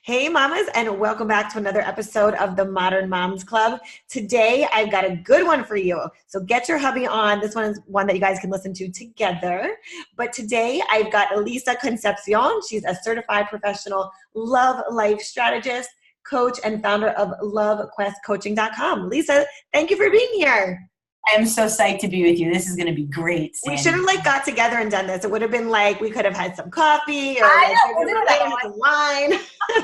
Hey mamas, and welcome back to another episode of the Modern Moms Club. Today I've got a good one for you. So get your hubby on. This one is one that you guys can listen to together. But today I've got Elisa Concepcion. She's a certified professional love life strategist, coach, and founder of LoveQuestCoaching.com. Lisa, thank you for being here. I'm so psyched to be with you. This is going to be great, Sandi. We should have got together and done this. It would have been we could have had some coffee or some wine.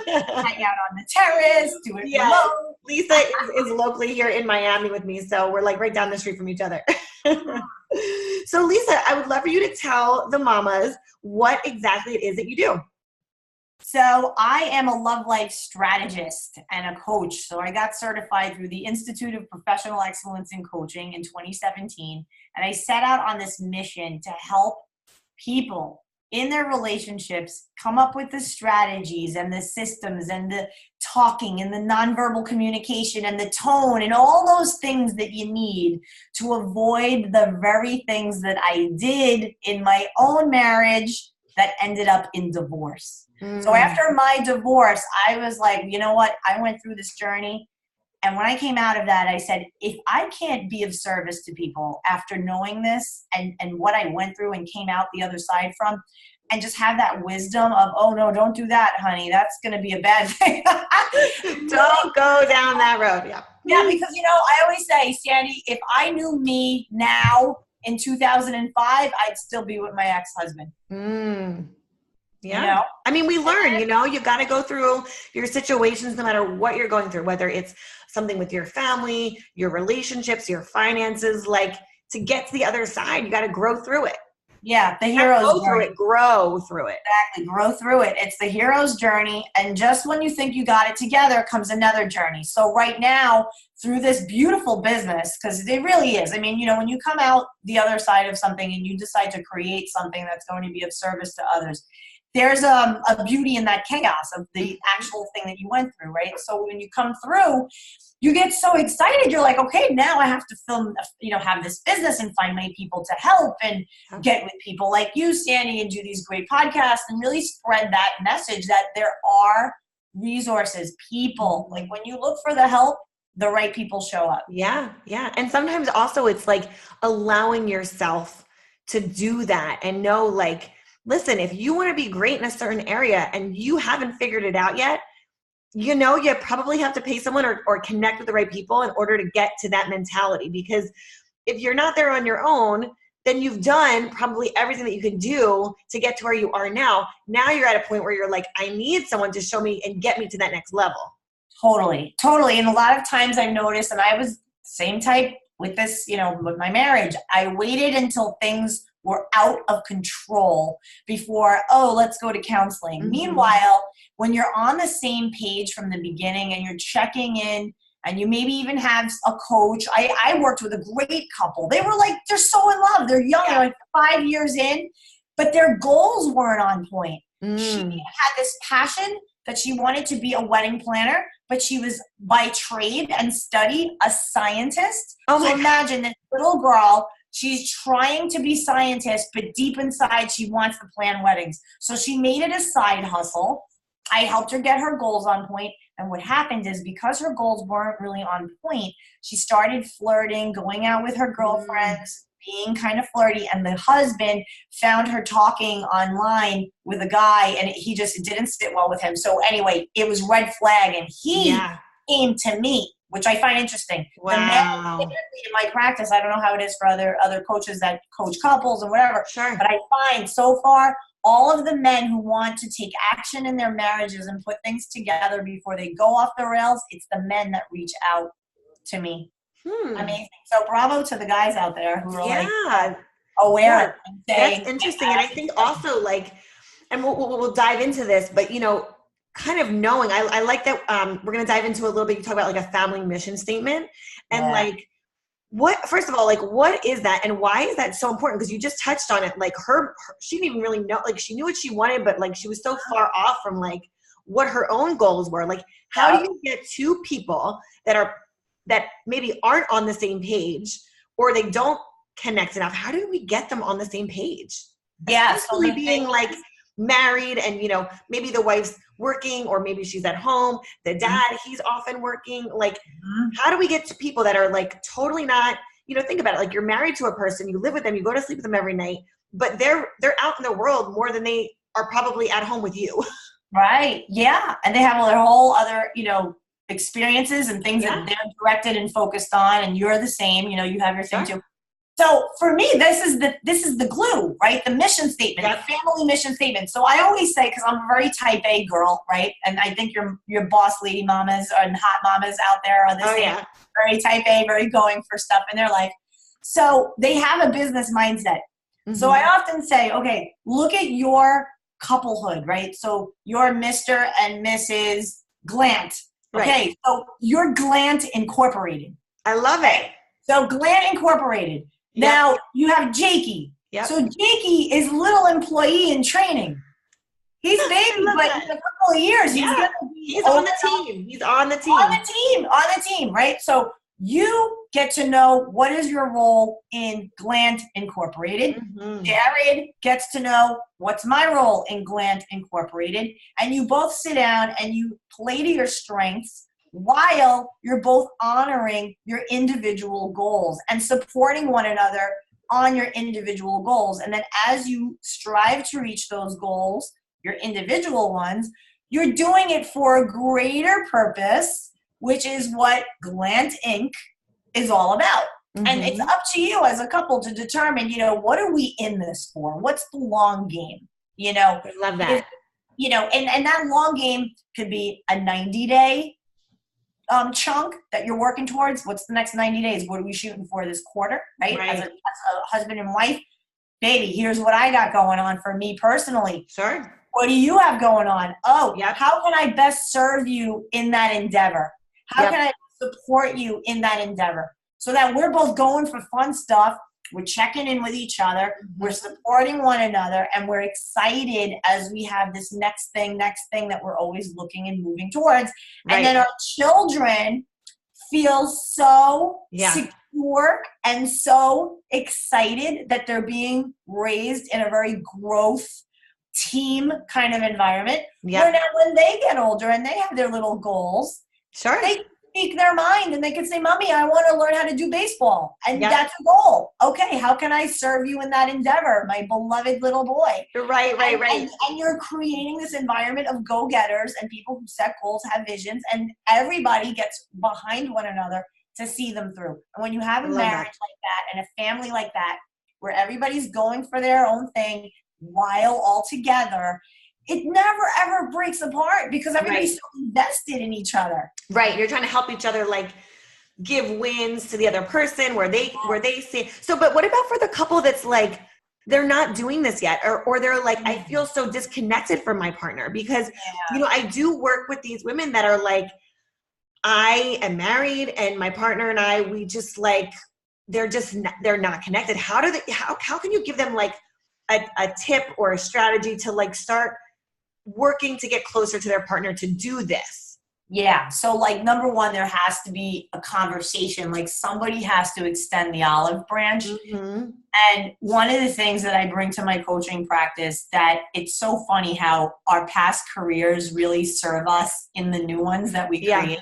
Hang out on the terrace, do it alone. Lisa is locally here in Miami with me, so we're right down the street from each other. So Lisa, I would love for you to tell the mamas what exactly it is that you do. So I am a love life strategist and a coach. So I got certified through the Institute of Professional Excellence in Coaching in 2017. And I set out on this mission to help people in their relationships come up with the strategies and the systems and the talking and the nonverbal communication and the tone and all those things that you need to avoid the very things that I did in my own marriage that ended up in divorce. So after my divorce, I was like, you know what? I went through this journey. And when I came out of that, I said, if I can't be of service to people after knowing this and what I went through and came out the other side from, and just have that wisdom of, oh no, don't do that, honey. That's going to be a bad thing. Don't go down that road. Yeah, because, I always say, Sandi, if I knew me now in 2005, I'd still be with my ex-husband. Yeah. I mean, we learn, you got to go through your situations no matter what you're going through, whether it's something with your family, your relationships, your finances, to get to the other side, you got to grow through it. Yeah, the hero's journey. Grow through it. Exactly, grow through it. It's the hero's journey. And just when you think you got it together comes another journey. So right now, through this beautiful business, because it really is. I mean, when you come out the other side of something and you decide to create something that's going to be of service to others, there's a beauty in that chaos of the actual thing that you went through, right? So when you come through, you get so excited. You're like, okay, now I have to film, have this business and find my people to help and get with people like you, Sandi, and do these great podcasts and really spread that message that there are resources, people. Like when you look for the help, the right people show up. Yeah. And sometimes also it's allowing yourself to do that and know listen, if you want to be great in a certain area and you haven't figured it out yet, you probably have to pay someone or connect with the right people in order to get to that mentality. Because if you're not there on your own, then you've done probably everything that you can do to get to where you are now. Now you're at a point where you're like, I need someone to show me and get me to that next level. Totally. And a lot of times I've noticed, and I was same type with this, with my marriage, I waited until things were out of control before, let's go to counseling. Meanwhile, when you're on the same page from the beginning and you're checking in and you maybe even have a coach. I worked with a great couple. They were they're so in love. They're young. Yeah. They're 5 years in, but their goals weren't on point. She had this passion that she wanted to be a wedding planner, but she was by trade and study a scientist. So imagine this little girl. She's trying to be scientist, but deep inside, she wants to plan weddings. So she made it a side hustle. I helped her get her goals on point. And what happened is because her goals weren't really on point, she started flirting, going out with her girlfriends, being kind of flirty. And the husband found her talking online with a guy, and it didn't sit well with him. So anyway, it was red flag. And he came to me, which I find interesting. Wow. The men, in my practice, I don't know how it is for other coaches that coach couples and whatever. Sure. But I find so far, all of the men who want to take action in their marriages and put things together before they go off the rails, it's the men that reach out to me. Amazing. So bravo to the guys out there who are aware. Yeah. That's interesting. And I think also and we'll dive into this, but kind of knowing, I like that we're going to dive into a little bit. You talk about a family mission statement and first of all, what is that and why is that so important? Because you just touched on it. Her, she didn't even really know, she knew what she wanted, but she was so far off from what her own goals were. How do you get two people that maybe aren't on the same page or they don't connect enough? How do we get them on the same page? Yeah. Especially being married and, you know, maybe the wife's working or maybe she's at home, the dad, he's often working. Like, how do we get to people that are like totally not, you know, think about it. Like, you're married to a person, you live with them, you go to sleep with them every night, but they're out in the world more than they are probably at home with you. Right. Yeah. And they have their whole other, you know, experiences and things that they're directed and focused on, and you're the same, you know, you have your thing too. So for me, this is the glue, right? The mission statement, the family mission statement. So I always say, because I'm a very type A girl, right? And I think your boss lady mamas and hot mamas out there are the same. Very type A, very going for stuff in their life. So they have a business mindset. So I often say, okay, look at your couplehood, right? So you're Mr. and Mrs. Glandt. Okay, so you're Glandt Incorporated. I love it. So Glandt Incorporated. Now you have Jakey. So Jakey is little employee in training. He's baby, but in a couple of years he's gonna be he's on the team. He's on the team. On the team, right? So you get to know what is your role in Glandt Incorporated. Jared gets to know what's my role in Glandt Incorporated. And you both sit down and you play to your strengths while you're both honoring your individual goals and supporting one another on your individual goals. And then as you strive to reach those goals, your individual ones, you're doing it for a greater purpose, which is what Glandt Inc. is all about. And it's up to you as a couple to determine, you know, what are we in this for? What's the long game? You know, I love that. You know, and that long game could be a 90-day chunk that you're working towards. What's the next 90 days? What are we shooting for this quarter, right? As a husband and wife, baby, here's what I got going on for me personally. Sure. What do you have going on? Oh, how can I best serve you in that endeavor? How can I support you in that endeavor? So that we're both going for fun stuff. We're checking in with each other. We're supporting one another. And we're excited as we have this next thing that we're always looking and moving towards. And then our children feel so secure and so excited that they're being raised in a very growth team kind of environment. Where now when they get older and they have their little goals, they speak their mind and they can say, Mommy, I want to learn how to do baseball. And that's a goal. Okay, how can I serve you in that endeavor, my beloved little boy? Right. And you're creating this environment of go-getters and people who set goals, have visions, and everybody gets behind one another to see them through. And when you have a marriage like that and a family like that, where everybody's going for their own thing while all together, it never ever breaks apart because everybody's so invested in each other. Right. You're trying to help each other, like give wins to the other person where they see. So, but what about for the couple that's like, they're not doing this yet, or they're like, I feel so disconnected from my partner because, you know, I do work with these women that are like, I am married and my partner and I, we just like, they're not connected. How can you give them like a tip or a strategy to like start working to get closer to their partner to do this? Yeah. So like number one, there has to be a conversation. Like somebody has to extend the olive branch. And one of the things that I bring to my coaching practice that it's so funny how our past careers really serve us in the new ones that we create.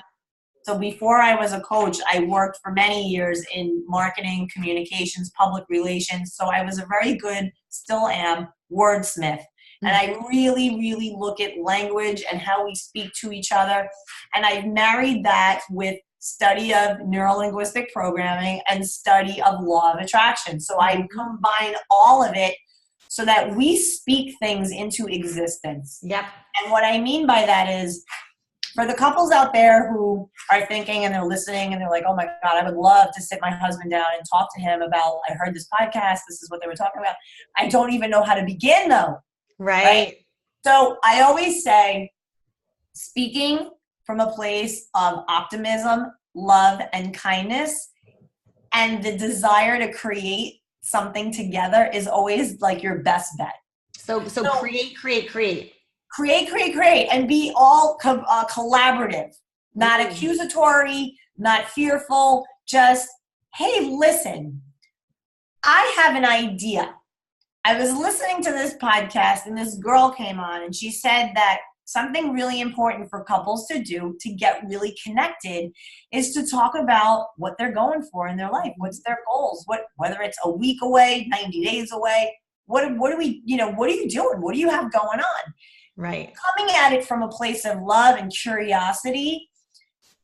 So before I was a coach, I worked for many years in marketing, communications, public relations. So I was a very good, still am, wordsmith. And I really, really look at language and how we speak to each other. And I've married that with study of neurolinguistic programming and study of law of attraction. So I combine all of it so that we speak things into existence. And what I mean by that is, for the couples out there who are thinking and they're listening and they're like, oh my God, I would love to sit my husband down and talk to him about, I heard this podcast, this is what they were talking about. I don't even know how to begin though. Right? So I always say, speaking from a place of optimism, love, and kindness, and the desire to create something together is always like your best bet. So create. Create, and be all collaborative, not accusatory, not fearful. Just, hey, listen, I have an idea. I was listening to this podcast and this girl came on and she said that something really important for couples to do to get really connected is to talk about what they're going for in their life. What's their goals? Whether it's a week away, 90 days away, what are we, what are you doing? What do you have going on? Right. Coming at it from a place of love and curiosity,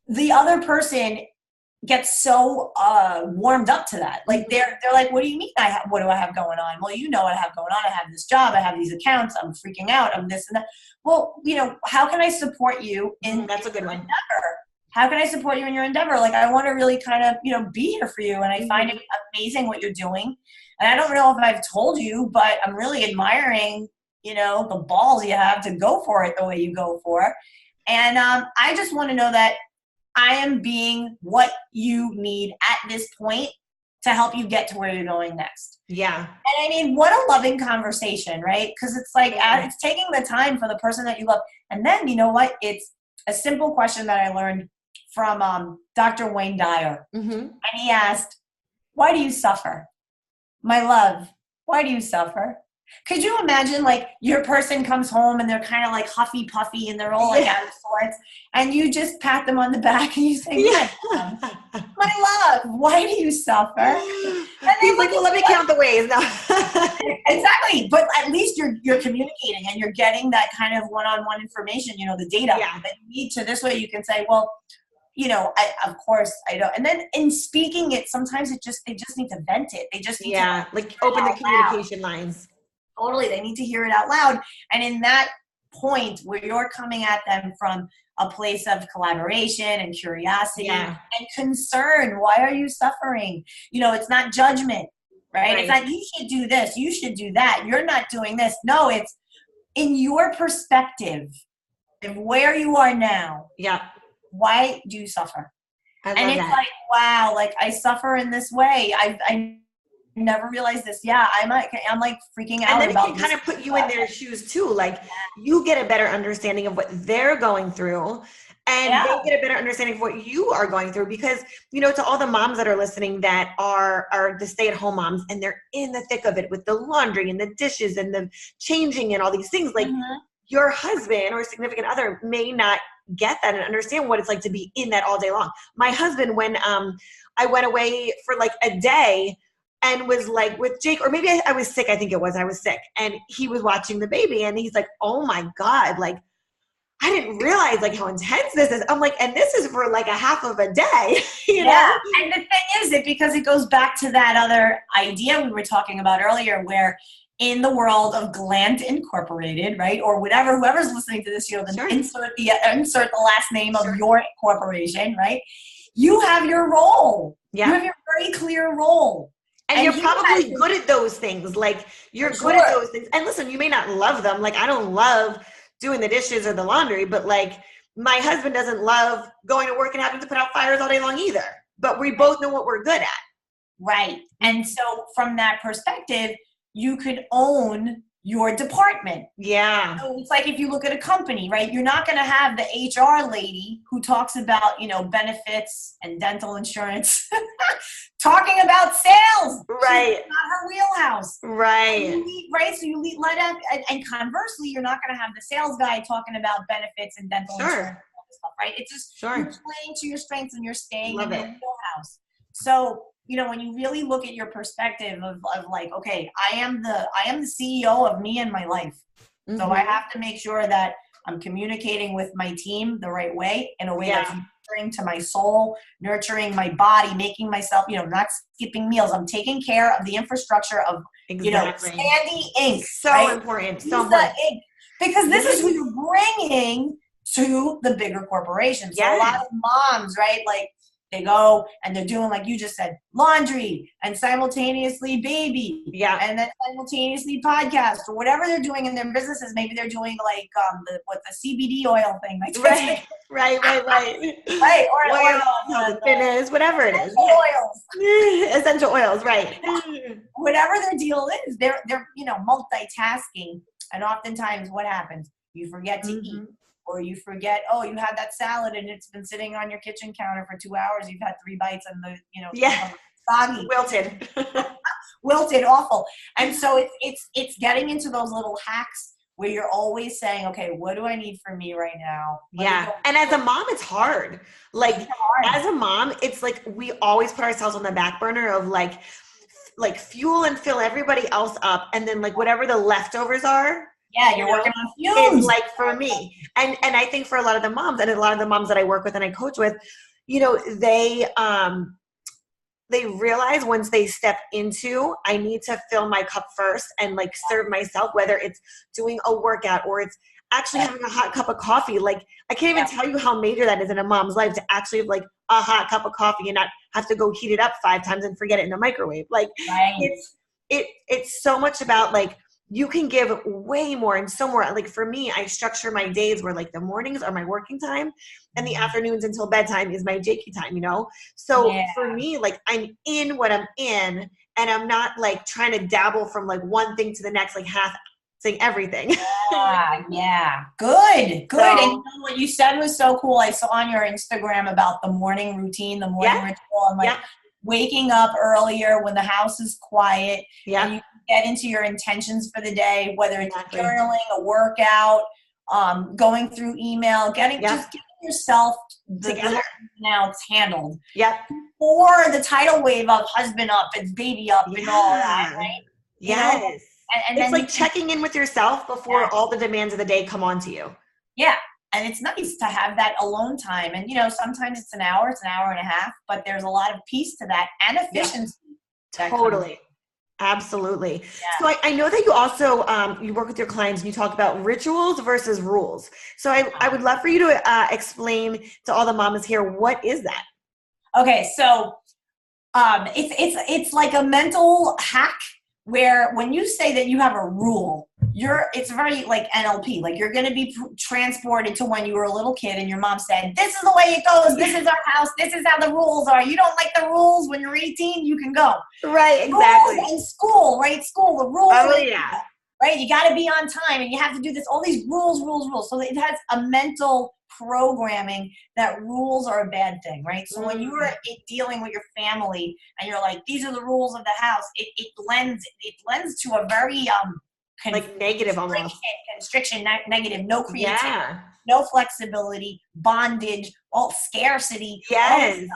the other person gets so warmed up to that. Like they're like, what do you mean what do I have going on? Well, you know what I have going on. I have this job. I have these accounts. I'm freaking out. I'm this and that. Well, how can I support you in that's a good one. endeavor? How can I support you in your endeavor? Like, I want to really kind of, be here for you. And I find it amazing what you're doing. And I don't know if I've told you, but I'm really admiring, the balls you have to go for it the way you go for it. And I just want to know that I am being what you need at this point to help you get to where you're going next. Yeah. And I mean, what a loving conversation, right? Because it's like, it's taking the time for the person that you love. And then, you know what? It's a simple question that I learned from Dr. Wayne Dyer. And he asked, why do you suffer? My love, why do you suffer? Could you imagine, like, your person comes home and they're kind of like huffy puffy and they're all like out of sorts, and you just pat them on the back and you say, my love, why do you suffer? And he's like, well, let me count the ways. No. Exactly. But at least you're communicating and you're getting that kind of one-on-one information, the data that you need to. This way you can say, well, of course I don't. And then in speaking it, sometimes they just need to vent it. They just need to like open the communication lines. Totally. They need to hear it out loud. And in that point where you're coming at them from a place of collaboration and curiosity and concern, why are you suffering? It's not judgment, right? It's not, you should do this, you should do that, you're not doing this. No, it's in your perspective of where you are now. Yeah. Why do you suffer? And it's like, wow, like I suffer in this way. I never realized this. Yeah, I'm like freaking out. And then it can kind of put you in their shoes too. Like you get a better understanding of what they're going through, and they get a better understanding of what you are going through. Because, to all the moms that are listening that are the stay-at-home moms, and they're in the thick of it with the laundry and the dishes and the changing and all these things, like your husband or significant other may not get that and understand what it's like to be in that all day long. My husband, when I went away for like a day and was like with Jake, or maybe I was sick. I think it was, I was sick, and he was watching the baby and he's like, oh my God, like I didn't realize like how intense this is. I'm like, and this is for like a half of a day, you know? And the thing is because it goes back to that other idea we were talking about earlier, where in the world of Glandt Incorporated, right? Or whatever, whoever's listening to this, insert the last name of your corporation, right? You have your role. Yeah. You have your very clear role. And you're probably good at those things. Like you're good at those things. And listen, you may not love them. Like I don't love doing the dishes or the laundry, but like my husband doesn't love going to work and having to put out fires all day long either. But we both know what we're good at. Right. And so from that perspective, you could own your department. Yeah. So it's like if you look at a company, right? You're not going to have the HR lady who talks about, benefits and dental insurance talking about sales. Right. She's not her wheelhouse. Right. So you let out, and conversely, you're not going to have the sales guy talking about benefits and dental insurance and all this stuff, right? It's just you're playing to your strengths and you're staying in your wheelhouse. So, when you really look at your perspective of like, okay, I am the CEO of me and my life. Mm-hmm. So I have to make sure that I'm communicating with my team the right way, in a way that's nurturing to my soul, nurturing my body, making myself, not skipping meals. I'm taking care of the infrastructure of, Sandi Inc. So important. So important. Inc. Because this is who you're bringing to the bigger corporations. So a lot of moms, right? Like, they go and they're doing, like you just said, laundry and simultaneously baby. Yeah. And then simultaneously podcast or whatever they're doing in their businesses. Maybe they're doing like the CBD oil thing. Like right. Right. Or oil, fitness, whatever it is. Oils. Essential oils, right. Whatever their deal is, they're multitasking. And oftentimes what happens? You forget to eat. Or you forget, you had that salad and it's been sitting on your kitchen counter for 2 hours. You've had 3 bites and the, soggy. Wilted. wilted, awful. And so it's getting into those little hacks where you're always saying, okay, what do I need from me right now? Yeah. And as a mom, it's hard. Like as a mom, it's like we always put ourselves on the back burner of like fuel and fill everybody else up. And then like whatever the leftovers are. Yeah, you're working on fumes. Is like for me. And I think for a lot of the moms and a lot of the moms that I work with and I coach with, they realize once they step into, I need to fill my cup first and like serve myself, whether it's doing a workout or it's actually having a hot cup of coffee. Like I can't even tell you how major that is in a mom's life to actually have like a hot cup of coffee and not have to go heat it up 5 times and forget it in the microwave. Like it's so much about like, you can give way more and so more. Like for me, I structure my days where like the mornings are my working time and the afternoons until bedtime is my Jakey time, So for me, like I'm in what I'm in and I'm not like trying to dabble from like one thing to the next, like half saying everything. Yeah. Good. So, and what you said was so cool. I saw on your Instagram about the morning routine, the morning ritual, and like waking up earlier when the house is quiet. Yeah. And you get into your intentions for the day, whether it's journaling, a workout, going through email, just getting yourself together. Now it's handled. Yep. Or the tidal wave of husband up and baby up and all that, right? Yes. And it's like checking in with yourself before all the demands of the day come onto you. Yeah. And it's nice to have that alone time. And, sometimes it's an hour and a half, but there's a lot of peace to that and efficiency. Totally. Absolutely. Yeah. So I know that you also, you work with your clients and you talk about rituals versus rules. So I would love for you to explain to all the mamas here, what is that? Okay. So it's like a mental hack where when you say that you have a rule, it's very like NLP, like you're going to be transported to when you were a little kid and your mom said, this is the way it goes. This is our house. This is how the rules are. You don't like the rules when you're 18, you can go. Right. Exactly. Rules in school, right? School, the rules. Oh, yeah. Right. You got to be on time and you have to do this, all these rules. So it has a mental programming that rules are a bad thing, right? So when you are dealing with your family and you're like, these are the rules of the house, it lends to a very, like negative almost. Constriction, negative, no creativity, no flexibility, bondage, all scarcity, all stuff,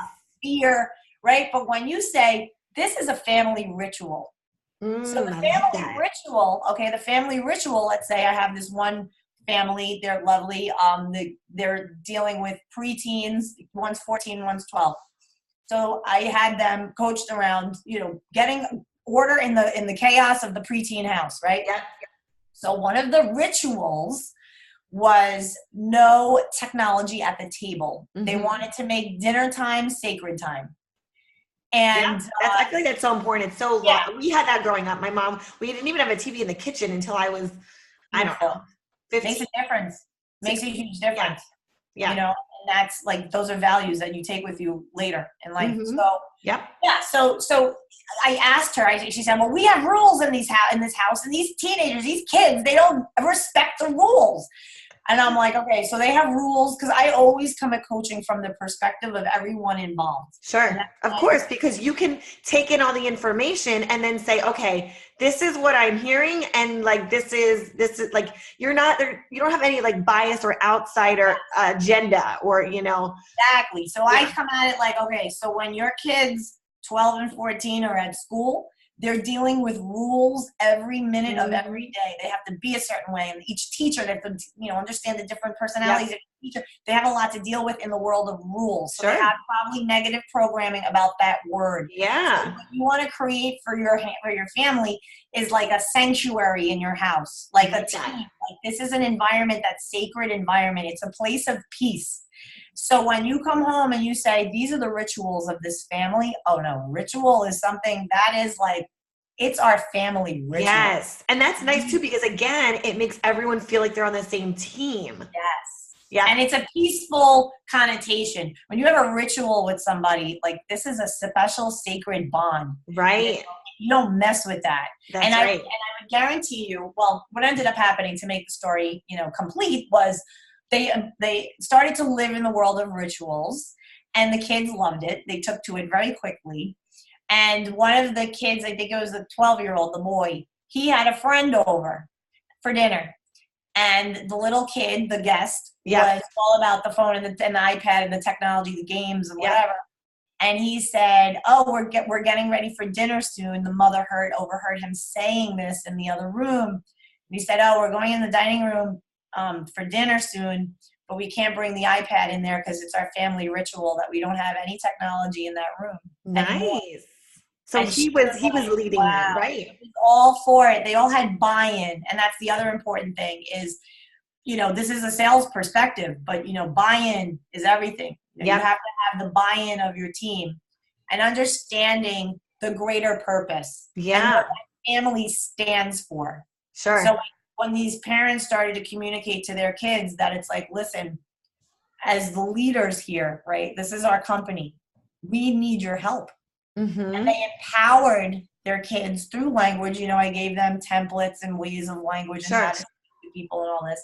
fear, right? But when you say, this is a family ritual. So the family ritual, let's say I have this one family, they're lovely. They're dealing with preteens, one's 14, one's 12. So I had them coached around, getting order in the chaos of the preteen house, right? Yeah. So one of the rituals was no technology at the table. Mm-hmm. They wanted to make dinner time sacred time. And I feel like that's so important. It's so we had that growing up. My mom, we didn't even have a TV in the kitchen until I was, I don't know, 15. Makes a difference. Makes a huge difference. Yeah. And that's like, those are values that you take with you later in life. Mm-hmm. So I asked her, she said, well, we have rules in this house, and these teenagers, these kids, they don't respect the rules. And I'm like, okay, so they have rules, because I always come at coaching from the perspective of everyone involved. Sure, of course, because you can take in all the information and then say, okay, this is what I'm hearing, and like this is like you don't have any like bias or outsider agenda or Exactly. So I come at it like, okay, so when your kids 12 and 14 are at school, they're dealing with rules every minute of every day. They have to be a certain way. And each teacher, they have to, understand the different personalities of each teacher. They have a lot to deal with in the world of rules. So they have probably negative programming about that word. Yeah. So what you want to create for your family is like a sanctuary in your house, like a team. Like this is an environment, that's sacred environment. It's a place of peace. So when you come home and you say, these are the rituals of this family, oh no, ritual is something that is like, it's our family ritual. Yes. And that's nice too, because again, it makes everyone feel like they're on the same team. Yes. Yeah. And it's a peaceful connotation. When you have a ritual with somebody, like this is a special sacred bond. Right. You don't mess with that. That's right. And I would guarantee you, well, what ended up happening to make the story, complete was they started to live in the world of rituals, and the kids loved it. They took to it very quickly. And one of the kids, I think it was the 12-year-old, the boy, he had a friend over for dinner. And the little kid, the guest, was all about the phone and the iPad and the technology, the games and whatever. And he said, "Oh, we're getting ready for dinner soon." The mother overheard him saying this in the other room. And he said, "Oh, we're going in the dining room for dinner soon, but we can't bring the iPad in there because it's our family ritual that we don't have any technology in that room anymore." Nice. So he was leading that, right? He was all for it. They all had buy-in, and that's the other important thing is, this is a sales perspective, but buy-in is everything. You have to have the buy-in of your team and understanding the greater purpose. And what that family stands for. Sure. So when these parents started to communicate to their kids that it's like, listen, as the leaders here, right? This is our company. We need your help. Mm-hmm. And they empowered their kids through language. I gave them templates and ways of language and how to speak to people and all this,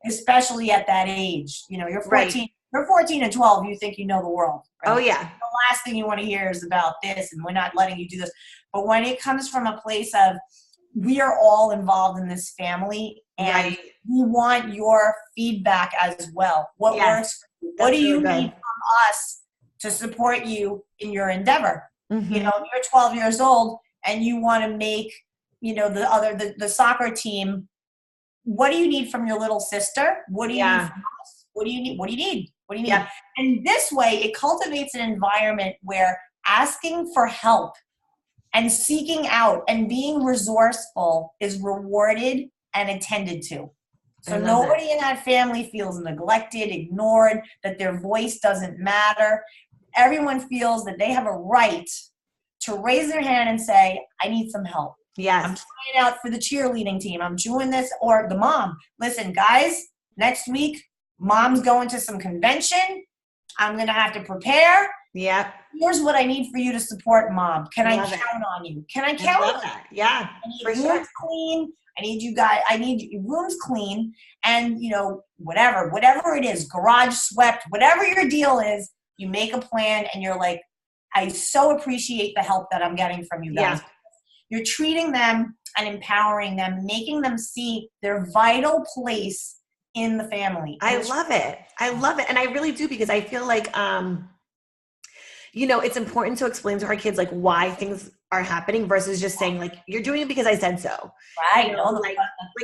especially at that age. You're 14. Right. You're 14 and 12. You think you know the world. Right? Oh, yeah. The last thing you want to hear is about this, and we're not letting you do this. But when it comes from a place of we are all involved in this family, and we want your feedback as well. What works for you? What do you need from us to support you in your endeavor? Mm-hmm. You're 12 years old and you want to make, the soccer team. What do you need from your little sister? What do you need from us? What do you need? What do you need? What do you need? Yeah. And this way it cultivates an environment where asking for help and seeking out and being resourceful is rewarded and attended to. So nobody in that family feels neglected, ignored, that their voice doesn't matter. Everyone feels that they have a right to raise their hand and say, I need some help. Yes. I'm trying out for the cheerleading team. I'm doing this. Or the mom. Listen, guys, next week, mom's going to some convention. I'm going to have to prepare. Yeah. Here's what I need for you to support mom. Can I count on you? Can I count on that? Yeah. I need rooms clean. I need you guys. I need rooms clean. And, whatever it is, garage swept, whatever your deal is, you make a plan and you're like, I so appreciate the help that I'm getting from you guys. Yeah. You're treating them and empowering them, making them see their vital place in the family. I love it. And I really do, because I feel like, it's important to explain to our kids like why things are happening versus just saying like, you're doing it because I said so. Right. Like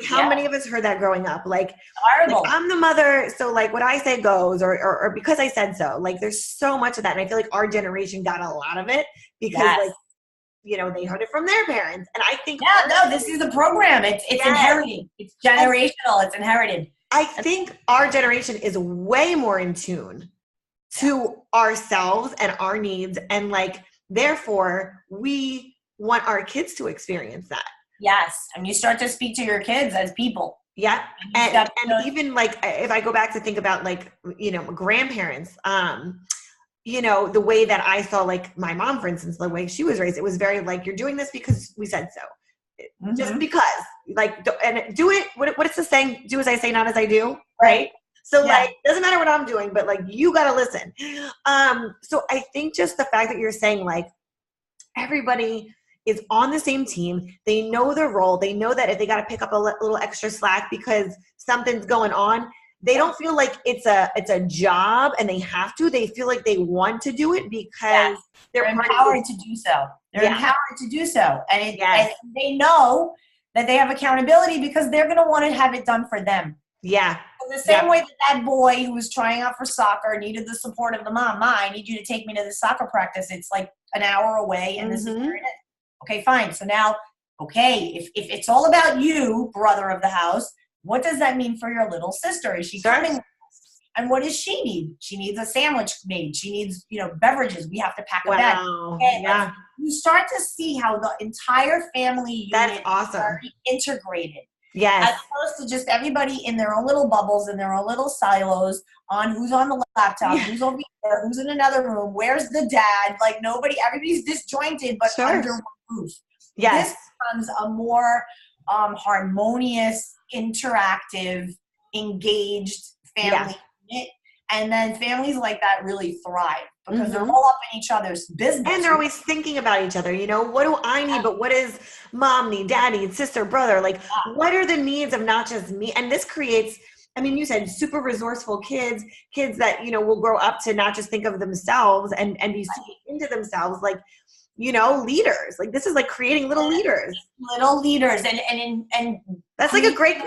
how many of us heard that growing up? Like I'm the mother, so like what I say goes, or because I said so. Like there's so much of that. And I feel like our generation got a lot of it because they heard it from their parents. And I think this is the program. It's inherited. It's generational. It's inherited. I think our generation is way more in tune to ourselves and our needs, and like therefore we want our kids to experience that. Yes. And you start to speak to your kids as people. Yeah. And even like if I go back to think about like grandparents, the way that I saw like my mom, for instance, the way she was raised, it was very like, you're doing this because we said so. Mm-hmm. Just because, like, and do it. What is the saying? Do as I say, not as I do. Right. So like, doesn't matter what I'm doing, but like, you got to listen. So I think just the fact that you're saying like, everybody is on the same team. They know their role. They know that if they got to pick up a little extra slack because something's going on, they don't feel like it's a job and they have to. They feel like they want to do it because they're empowered to do so. They're empowered to do so. And they know that they have accountability because they're going to want to have it done for them. Yeah. In the same way that boy who was trying out for soccer needed the support of the mom. Ma, I need you to take me to the soccer practice. It's like an hour away and this is where it is. Okay, fine. So now, if it's all about you, brother of the house, what does that mean for your little sister? Is she coming with us? And what does she need? She needs a sandwich made. She needs, beverages. We have to pack a bag. Okay, you start to see how the entire family unit is already integrated. Yes. As opposed to just everybody in their own little bubbles, in their own little silos on who's on the laptop, who's over here, who's in another room, where's the dad? Like everybody's disjointed, but under one roof. Yes. This becomes a more harmonious, interactive, engaged family unit. And then families like that really thrive because they're all up in each other's business. And they're always thinking about each other. What do I need? But what does mom need, dad need, sister, brother? Like, what are the needs of not just me? And this creates, you said super resourceful kids that, will grow up to not just think of themselves and be super into themselves. Like, leaders. Like, this is like creating little leaders. Little leaders. And that's like a great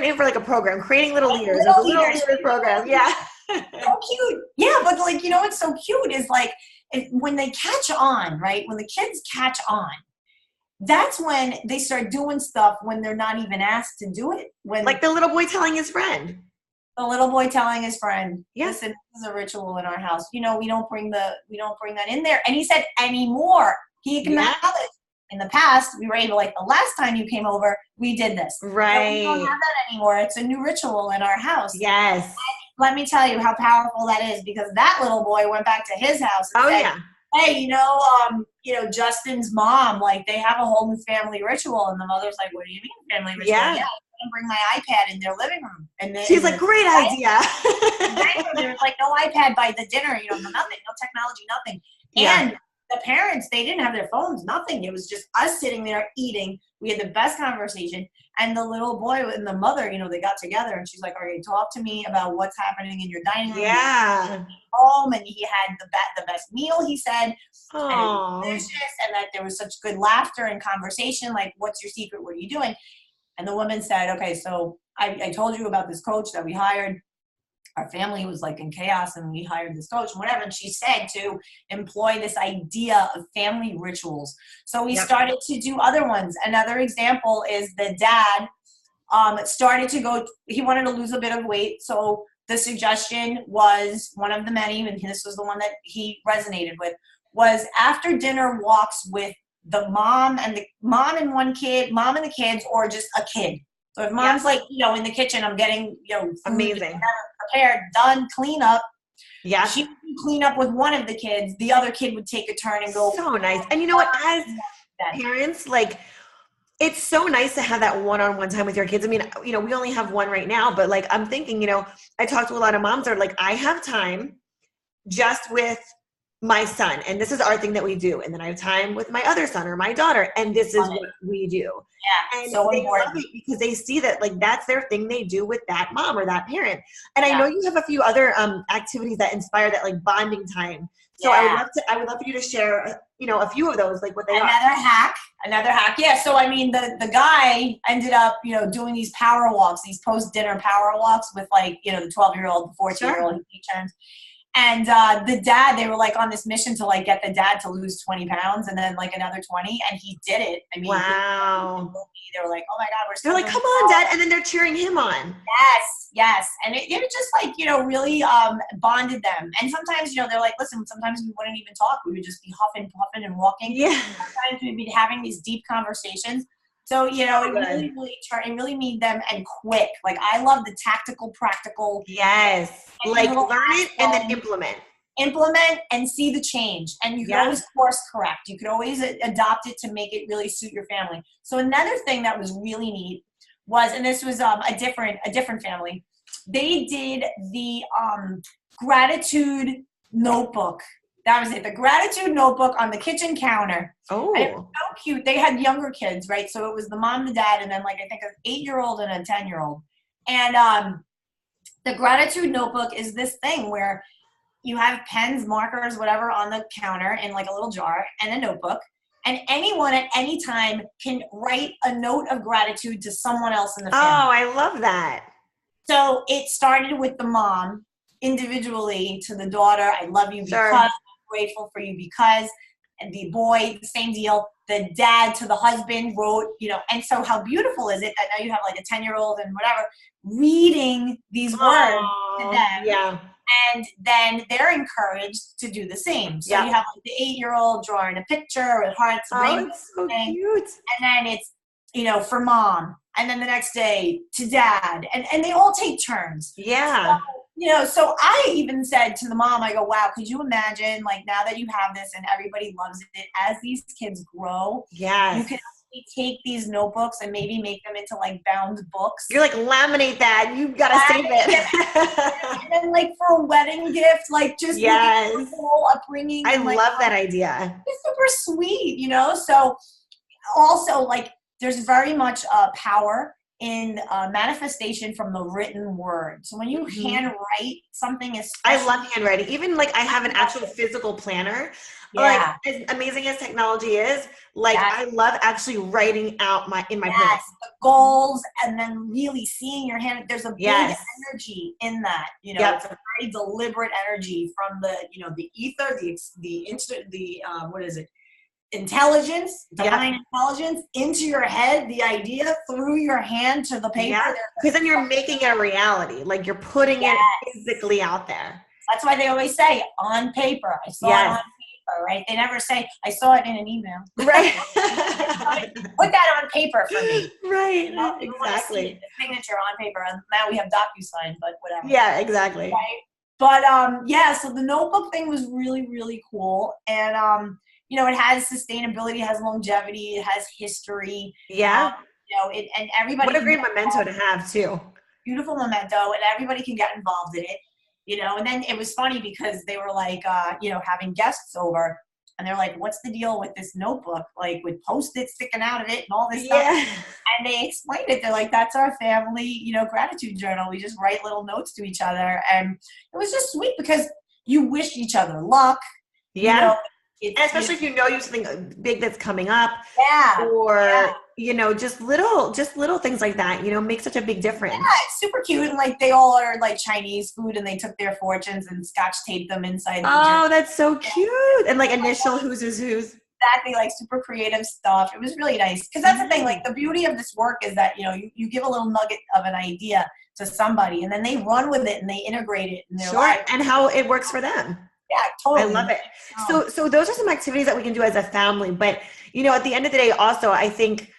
name for like a program, creating little leaders. Little leaders program. Yeah. So cute. Yeah. But like, what's so cute is like, when they catch on, right? When the kids catch on, that's when they start doing stuff when they're not even asked to do it. When like the little boy telling his friend. The little boy telling his friend, yes, listen, this is a ritual in our house. We don't bring that in there. And he said anymore. He acknowledged in the past, we were able, like the last time you came over, we did this. Right. We don't have that anymore. It's a new ritual in our house. Yes. And let me tell you how powerful that is, because that little boy went back to his house and said, hey, Justin's mom, like they have a whole new family ritual. And the mother's like, what do you mean family ritual? Yeah. I'm bring my iPad in their living room. And she's like, great idea. There was like no iPad by the dinner, nothing, no technology, nothing. And the parents, they didn't have their phones, nothing. It was just us sitting there eating. We had the best conversation. And the little boy and the mother, they got together and she's like, all right, talk to me about what's happening in your dining room. Yeah. Home, and he had the best meal, he said. Aww. And it was delicious, and that there was such good laughter and conversation. Like, what's your secret? What are you doing? And the woman said, okay, so I told you about this coach that we hired. Our family was like in chaos and we hired this coach and whatever. And she said to employ this idea of family rituals. So we started to do other ones. Another example is the dad started to go, he wanted to lose a bit of weight. So the suggestion was, one of the many, and this was the one that he resonated with, was after dinner walks with the mom and one kid, mom and the kids, or just a kid. So if mom's like, in the kitchen, I'm getting, amazing, prepared, done, clean up. Yeah. She would clean up with one of the kids. The other kid would take a turn and go. So nice. And you know what, as parents, like, it's so nice to have that one-on-one time with your kids. We only have one right now, but like, I'm thinking, I talk to a lot of moms that are like, I have time just with my son, and this is our thing that we do. And then I have time with my other son or my daughter, and this is what we do. Yeah. And so they important. love it because they see that like that's their thing they do with that mom or that parent. And I know you have a few other activities that inspire that, like bonding time. So I would love for you to share, a few of those, like what they are. Another hack. Yeah. So, the guy ended up, doing these power walks, these post-dinner power walks with like, the 12-year-old, the 14-year-old, he turns. And the dad, they were like on this mission to like get the dad to lose 20 pounds and then like another 20. And he did it. Wow. They were like, oh my God, they're like, come on, Dad. And then they're cheering him on. Yes. And it just like, really bonded them. And sometimes, they're like, listen, sometimes we wouldn't even talk. We would just be huffing, puffing and walking. Yeah. Sometimes we'd be having these deep conversations. So, it really made them and quick. Like, I love the tactical, practical. Yes. Like, learn it and then implement. Implement and see the change. And you can always course correct. You could always adopt it to make it really suit your family. So another thing that was really neat was, and this was a different family, they did the gratitude notebook. That was it. The gratitude notebook on the kitchen counter. Oh. And it was so cute. They had younger kids, right? So it was the mom, the dad, and then like I think an 8-year-old and a 10-year-old. And the gratitude notebook is this thing where you have pens, markers, whatever on the counter in like a little jar and a notebook. And anyone at any time can write a note of gratitude to someone else in the family. Oh, I love that. So it started with the mom individually to the daughter. I love you because I'm grateful for you because, and the boy, the same deal. The dad to the husband wrote, and so how beautiful is it that now you have like a 10-year-old and whatever reading these words to them. Yeah. And then they're encouraged to do the same. So you have like the 8-year-old drawing a picture with hearts. It's so cute. And then it's, for mom. And then the next day to dad. And they all take turns. Yeah. So I even said to the mom, I go, wow, could you imagine, like, now that you have this and everybody loves it, as these kids grow, you can actually take these notebooks and maybe make them into like bound books. You're like, laminate that. You gotta save it. And then like for a wedding gift, like just yes. the whole upbringing. I and, like, love that idea. It's super sweet, you know? So also like there's very much power in manifestation from the written word. So when you handwrite something, I love handwriting. Even like I have an actual physical planner. Yeah. Like as amazing as technology is, like I love actually writing out in my planner. The goals, and then really seeing your hand. There's a big energy in that. You know, it's a very deliberate energy from the, you know, the ether, the what is it? Intelligence, divine intelligence into your head, the idea through your hand to the paper. Because then you're making it a reality. Like you're putting it physically out there. That's why they always say on paper. I saw it on paper, right? They never say I saw it in an email. Right. Put that on paper for me. Right. You know, exactly. the signature on paper. And now we have DocuSign, but whatever. Yeah, exactly. Right? But so the notebook thing was really, really cool. And you know, it has sustainability, it has longevity, it has history. Yeah. You know, and everybody. What a great memento to have too. Beautiful memento, and everybody can get involved in it. You know, and then it was funny because they were like, you know, having guests over, and they're like, "What's the deal with this notebook? Like with Post-its sticking out of it and all this stuff?" And they explained it. They're like, "That's our family, you know, gratitude journal. We just write little notes to each other," and it was just sweet because you wish each other luck. Yeah. You know, and especially if you know you something big that's coming up, or you know, just little things like that, you know, make such a big difference. Yeah, it's super cute, and like they all are like Chinese food, and they took their fortunes and scotch taped them inside. Oh, that's so cute! And like initial who's. Exactly, like super creative stuff. It was really nice because that's the thing. Like the beauty of this work is that, you know, you give a little nugget of an idea to somebody, and then they run with it and they integrate it in their life. And how it works for them. Yeah, totally. I love it. So those are some activities that we can do as a family. But, you know, at the end of the day, also, I think,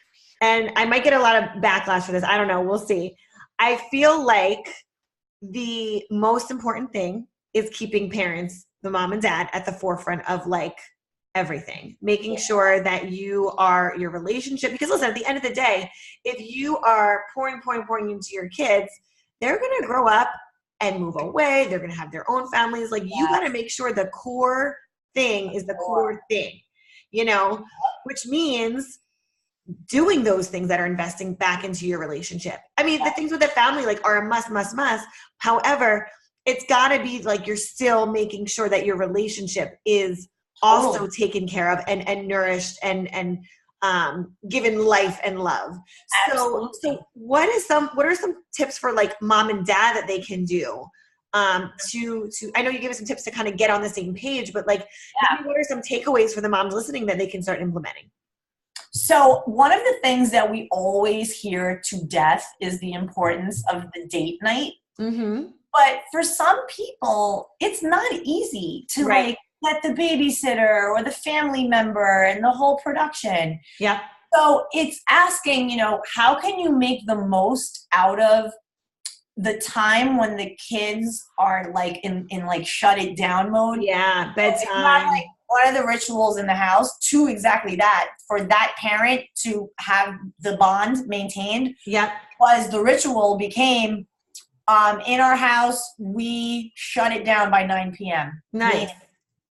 and I might get a lot of backlash for this. I don't know. We'll see. I feel like the most important thing is keeping parents, the mom and dad, at the forefront of like everything, making sure that you are your relationship. Because listen, at the end of the day, if you are pouring into your kids, they're going to grow up and move away. They're going to have their own families. Like you got to make sure the core thing is the core thing, you know, which means doing those things that are investing back into your relationship. I mean, the things with the family like are a must. However, it's got to be like you're still making sure that your relationship is also taken care of and nourished and given life and love. So what are some tips for like mom and dad that they can do to I know you gave us some tips to kind of get on the same page, but like what are some takeaways for the moms listening that they can start implementing? So one of the things that we always hear to death is the importance of the date night. But for some people, it's not easy to like get the babysitter or the family member and the whole production. Yeah. So it's asking, you know, how can you make the most out of the time when the kids are like in like shut it down mode? Yeah, bedtime. It's not like one of the rituals in the house to exactly that, for that parent to have the bond maintained. Yeah. Was the ritual became in our house, we shut it down by 9 p.m. Nice.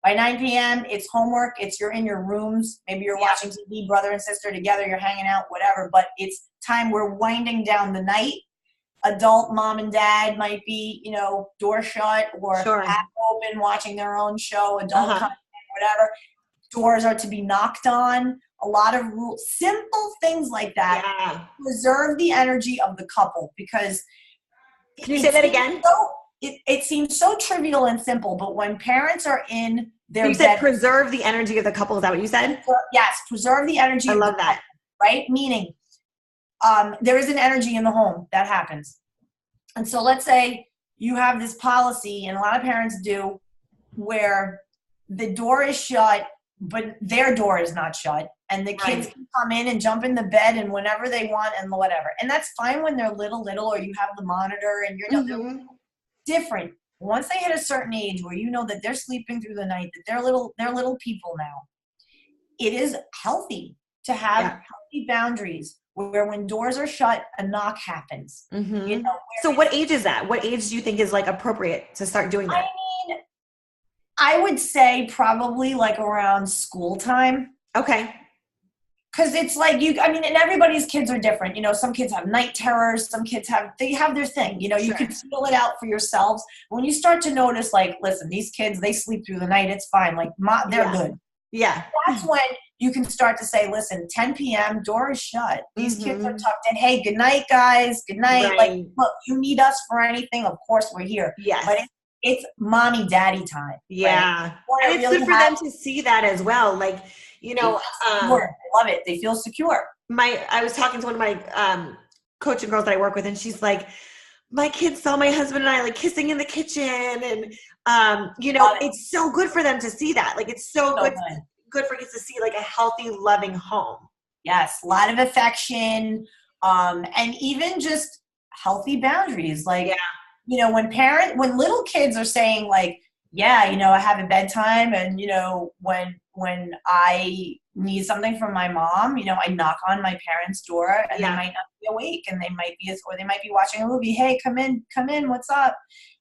By 9 p.m., it's homework. You're in your rooms. Maybe you're watching TV, brother and sister together. You're hanging out, whatever. But it's time we're winding down the night. Adult mom and dad might be, you know, door shut or app open, watching their own show, adult content, whatever. Doors are to be knocked on. A lot of rules, simple things like that. Yeah. Preserve the energy of the couple because. Can you say that again? It seems so trivial and simple, but when parents are in their you said preserve the energy of the couple. Is that what you said? Yes, preserve the energy. I love that. Couple, right? Meaning, there is an energy in the home that happens. And so let's say you have this policy, and a lot of parents do, where the door is shut, but their door is not shut. And the kids can come in and jump in the bed and whenever they want and whatever. And that's fine when they're little, or you have the monitor and you're different. Once they hit a certain age where you know that they're sleeping through the night, that they're little people now, it is healthy to have healthy boundaries where when doors are shut, a knock happens. You know, so what age is that? What age do you think is like appropriate to start doing that? I mean, I would say probably like around school time. Okay. Because it's like and everybody's kids are different. You know, some kids have night terrors. Some kids have their thing. You know, you can feel it out for yourselves. When you start to notice, like, listen, these kids, they sleep through the night. It's fine. Like, they're good. Yeah. That's when you can start to say, listen, 10 p.m., door is shut. These kids are tucked in. Hey, good night, guys. Good night. Right. Like, look, you need us for anything. Of course, we're here. Yes. But it's mommy, daddy time. Yeah. Right? And it's good for them to see that as well. Like, you know, I love it. They feel secure. I was talking to one of my coaching girls that I work with, and she's like, my kids saw my husband and I like kissing in the kitchen, and you know, it's so good for them to see that. Like, it's so good for kids to see like a healthy, loving home. Yes, a lot of affection, and even just healthy boundaries. Like, you know, when little kids are saying like, yeah, you know, I have a bedtime, and you know, when I need something from my mom, you know, I knock on my parents' door, and they might not be awake, and they might be watching a movie. Hey, come in, what's up?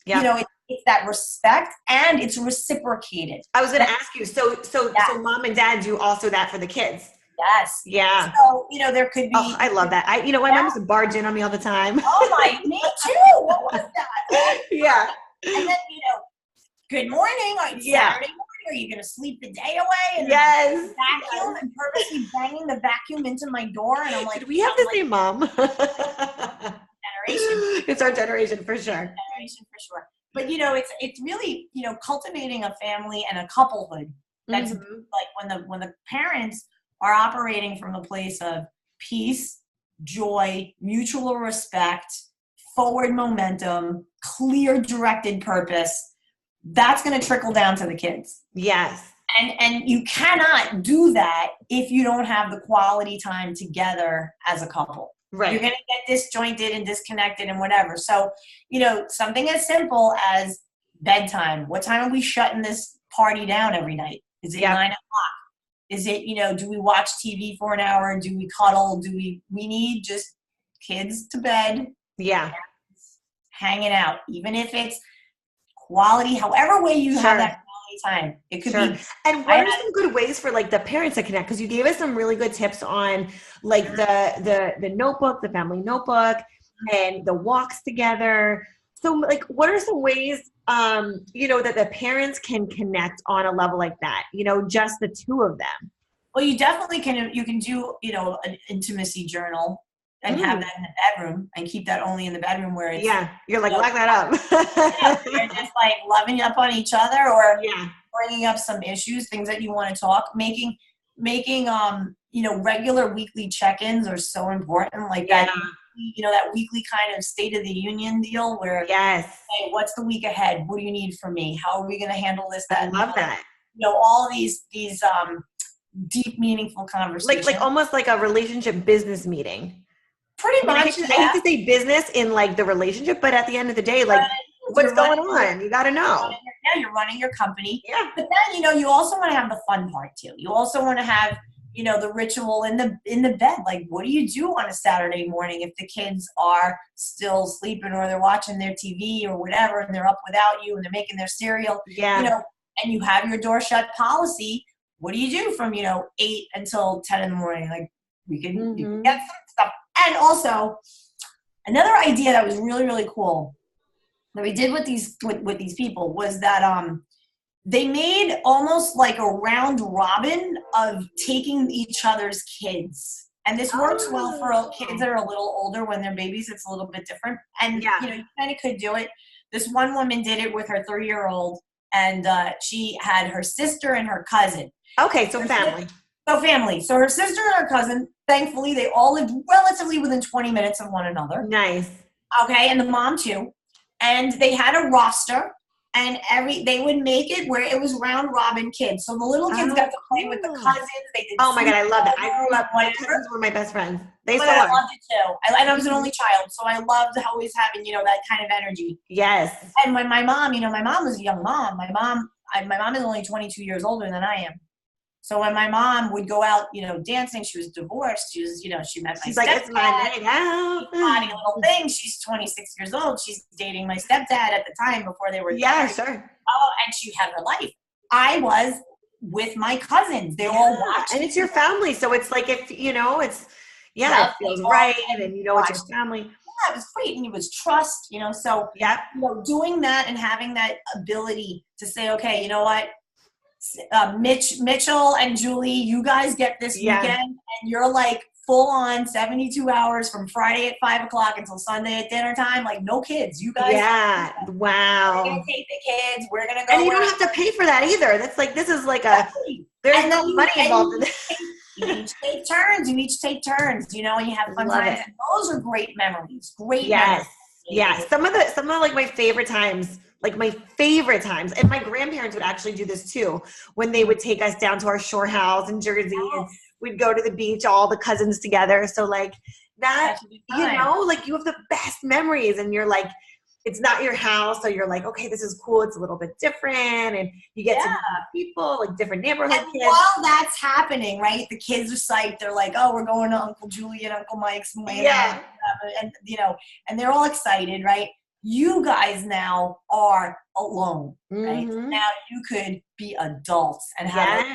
You know, it's that respect, and it's reciprocated. I was going to ask you, so mom and dad do also that for the kids? Yes. Yeah. So, you know, there could be. Oh, I love that. My mom used to barge in on me all the time. Oh me too. What was that? Yeah. And then, you know, good morning. Saturday morning. Are you going to sleep the day away? And vacuum and purposely banging the vacuum into my door. And I'm like, did we have the same mom? Generation. It's our generation for sure. Generation for sure. But, you know, it's really, you know, cultivating a family and a couplehood. That's like when the parents are operating from a place of peace, joy, mutual respect, forward momentum, clear directed purpose. That's going to trickle down to the kids. Yes. And you cannot do that if you don't have the quality time together as a couple. Right. You're going to get disjointed and disconnected and whatever. So, you know, something as simple as bedtime. What time are we shutting this party down every night? Is it 9 o'clock? Is it, you know, do we watch TV for an hour? Do we cuddle? We need just kids to bed. Yeah. Hanging out. Even if it's quality, however way you have that quality time. It could be. And what are some good ways for like the parents to connect? Because you gave us some really good tips on like the notebook, the family notebook, and the walks together. So like, what are some ways, you know, that the parents can connect on a level like that? You know, just the two of them. Well, you definitely can. You can do, you know, an intimacy journal. And have that in the bedroom and keep that only in the bedroom where it's you're like, lock that up. You're just like loving up on each other or bringing up some issues, things that you want to talk, making you know, regular weekly check-ins are so important. Like that, you know, that weekly kind of state of the union deal where hey, what's the week ahead? What do you need from me? How are we going to handle this? That I love that. You know, all these deep, meaningful conversations. Like almost like a relationship business meeting. Pretty much. I hate to say business in like the relationship, but at the end of the day, like what's going on? You got to know. You're running your company. Yeah. But then, you know, you also want to have the fun part too. You also want to have, you know, the ritual in the bed. Like, what do you do on a Saturday morning if the kids are still sleeping or they're watching their TV or whatever and they're up without you and they're making their cereal? Yeah. You know, and you have your door shut policy. What do you do from, you know, 8 until 10 in the morning? Like, you can get some stuff. And also, another idea that was really, really cool that we did with these people was that they made almost like a round robin of taking each other's kids. And this works well for kids that are a little older. When they're babies, it's a little bit different. And, you know, you kind of could do it. This one woman did it with her 3-year-old, and she had her sister and her cousin. Okay, so family. So her sister and her cousin, thankfully, they all lived relatively within 20 minutes of one another. Nice. Okay, and the mom too. And they had a roster, and they would make it where it was round robin kids. So the little kids got to play with the cousins. They did. Oh my God, I love that. I grew up. My cousins were my best friends. They still are. I loved it too. And I was an only child, so I loved always having, you know, that kind of energy. Yes. And when my mom, you know, my mom was a young mom. My mom is only 22 years older than I am. So when my mom would go out, dancing, she was divorced. She was, she met my She's stepdad. like, it's my night out. Funny little thing. She's 26 years old. She's dating my stepdad at the time before they were Yeah, married. sure. Oh, and she had her life. I was with my cousins. They were all watching. And it's your family. So it's like, if, it's, it feels right. And it's your family. Yeah, it was great. And it was trust, so, doing that and having that ability to say, okay, you know what? Mitchell and Julie, you guys get this weekend, and you're like full on 72 hours from Friday at 5 o'clock until Sunday at dinner time. Like no kids, you guys. Yeah, wow. We're gonna take the kids. We're gonna go. And you don't have to pay for that either. That's like, this is like there's no money involved in this. You each take turns. And you have fun times. And those are great memories. Great memories. Yes. Some of like my favorite times. And my grandparents would actually do this too, when they would take us down to our shore house in Jersey, and we'd go to the beach, all the cousins together. So like that, like you have the best memories, and you're like, it's not your house. So you're like, okay, this is cool. It's a little bit different. And you get to meet people, like different neighborhood kids. While that's happening, right, the kids are psyched. They're like, oh, we're going to Uncle Julie and Uncle Mike's. And they're all excited, right? You guys now are alone, right? Mm-hmm. Now you could be adults and have a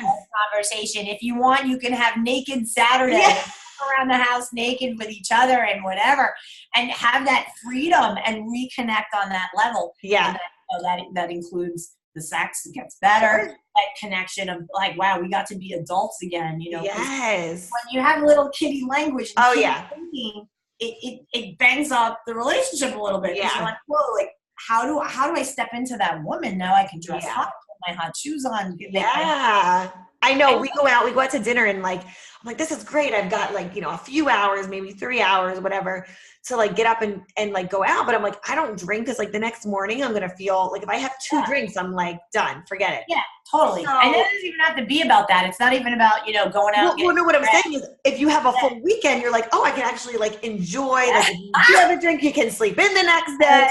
conversation. If you want, you can have naked Saturday around the house naked with each other and whatever, and have that freedom and reconnect on that level. Yeah. And that includes the sex gets better, that connection of like, wow, we got to be adults again, Yes. When you have little kiddie language and thinking, it bangs up the relationship a little bit. Yeah. You're like, whoa, like how do I step into that woman? Now I can dress hot, put my hot shoes on. I know. We go out to dinner, and like, I'm like, this is great. I've got like, a few hours, maybe 3 hours, whatever, to like get up and like go out. But I'm like, I don't drink, because like the next morning I'm going to feel like if I have 2 drinks, I'm like, done, forget it. Yeah, totally. So, and it doesn't even have to be about that. It's not even about, going out. Well, no, what I'm saying is, if you have a full weekend, you're like, oh, I can actually like enjoy. Like, if you have a drink, you can sleep in the next day.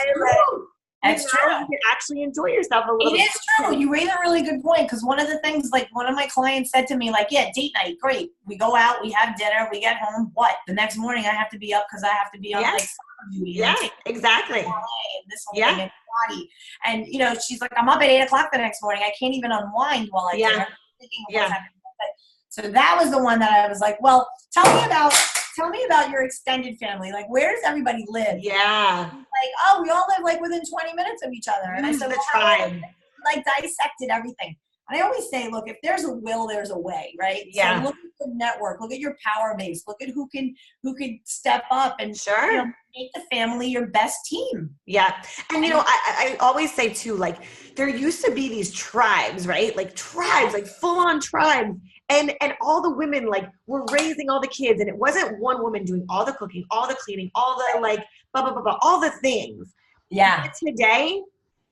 That's true. You can actually enjoy yourself a little bit. It is true. You raise a really good point, because one of the things, like one of my clients said to me, like, yeah, date night, great. We go out, we have dinner, we get home. What? The next morning I have to be up because I have to be on like summer duty. Yeah, exactly. And this whole thing in body. And she's like, I'm up at 8 o'clock the next morning. I can't even unwind while I do it. So that was the one that I was like, well, tell me about your extended family. Like, where does everybody live? Yeah. Like, oh, we all live like within 20 minutes of each other. And I said, the tribe. Like dissected everything. And I always say, look, if there's a will, there's a way, right? Yeah. So look at the network, look at your power base, look at who can step up and make the family your best team. Yeah. And I always say too, like, there used to be these tribes, right? Like tribes, like full on tribes. And all the women like were raising all the kids, and it wasn't one woman doing all the cooking, all the cleaning, all the like blah blah blah blah, all the things. Yeah. But today,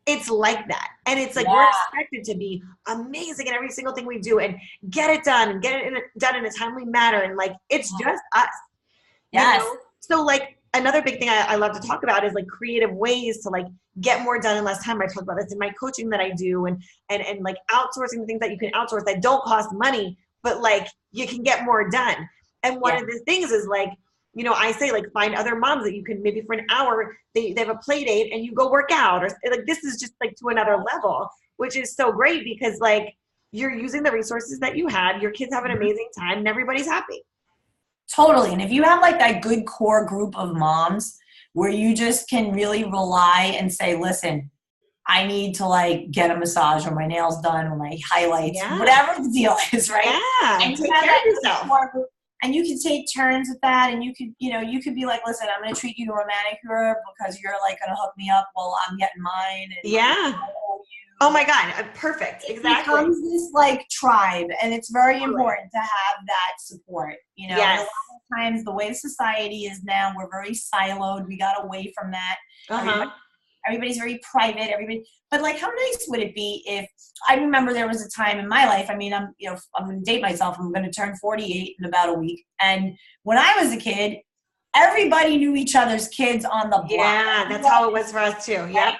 it's like that, and it's like we're expected to be amazing in every single thing we do, and get it done, and get it done in a timely manner, and like it's just us. Yes. So like another big thing I love to talk about is like creative ways to like get more done in less time. I talk about this in my coaching that I do, and like outsourcing the things that you can outsource that don't cost money, but like you can get more done. And one of the things is like, I say like find other moms that you can maybe for an hour, they have a play date and you go work out, or like this is just like to another level, which is so great because like you're using the resources that you had, your kids have an amazing time and everybody's happy. Totally. And if you have like that good core group of moms where you just can really rely and say, listen, I need to like get a massage or my nails done or my highlights, whatever the deal is, right? Yeah. And take care of yourself. And you can take turns with that, and you could be like, listen, I'm going to treat you to a manicure because you're like going to hook me up while I'm getting mine. And Oh my God. Perfect. Exactly. It becomes this like tribe, and it's very important to have that support. A lot of times the way society is now, we're very siloed. We got away from that. Everybody's very private. But like, how nice would it be if I remember there was a time in my life. I mean, I'm going to date myself. I'm going to turn 48 in about a week. And when I was a kid, everybody knew each other's kids on the block. Yeah, that's how it was for us too. Yeah.